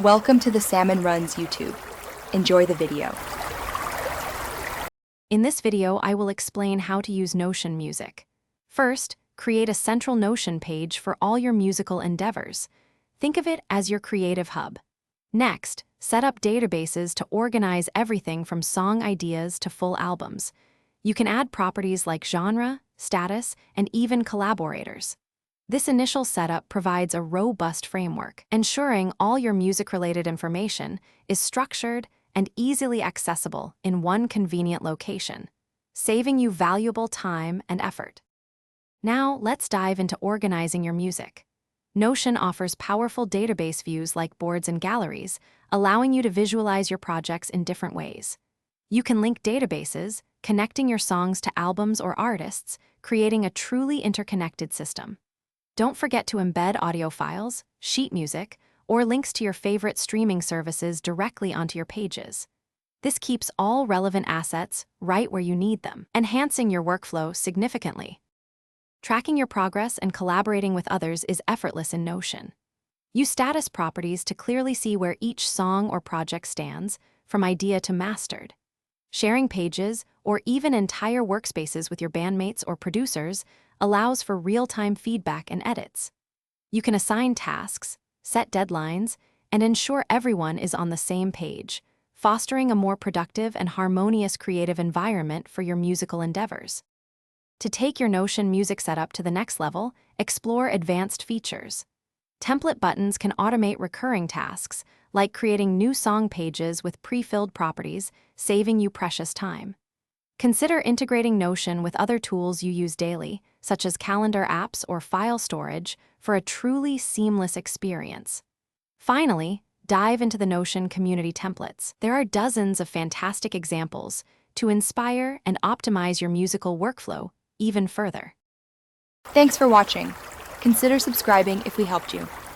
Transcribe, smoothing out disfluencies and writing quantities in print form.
Welcome to the Salmon Runs YouTube. Enjoy the video. In this video, I will explain how to use Notion Music. First, create a central Notion page for all your musical endeavors. Think of it as your creative hub. Next, set up databases to organize everything from song ideas to full albums. You can add properties like genre, status, and even collaborators. This initial setup provides a robust framework, ensuring all your music-related information is structured and easily accessible in one convenient location, saving you valuable time and effort. Now, let's dive into organizing your music. Notion offers powerful database views like boards and galleries, allowing you to visualize your projects in different ways. You can link databases, connecting your songs to albums or artists, creating a truly interconnected system. Don't forget to embed audio files, sheet music, or links to your favorite streaming services directly onto your pages. This keeps all relevant assets right where you need them, enhancing your workflow significantly. Tracking your progress and collaborating with others is effortless in Notion. Use status properties to clearly see where each song or project stands, from idea to mastered. Sharing pages, or even entire workspaces with your bandmates or producers, allows for real-time feedback and edits. You can assign tasks, set deadlines, and ensure everyone is on the same page, fostering a more productive and harmonious creative environment for your musical endeavors. To take your Notion music setup to the next level, explore advanced features. Template buttons can automate recurring tasks, like creating new song pages with pre-filled properties, saving you precious time. Consider integrating Notion with other tools you use daily, such as calendar apps or file storage, for a truly seamless experience. Finally, dive into the Notion community templates. There are dozens of fantastic examples to inspire and optimize your musical workflow even further. Thanks for watching. Consider subscribing if we helped you.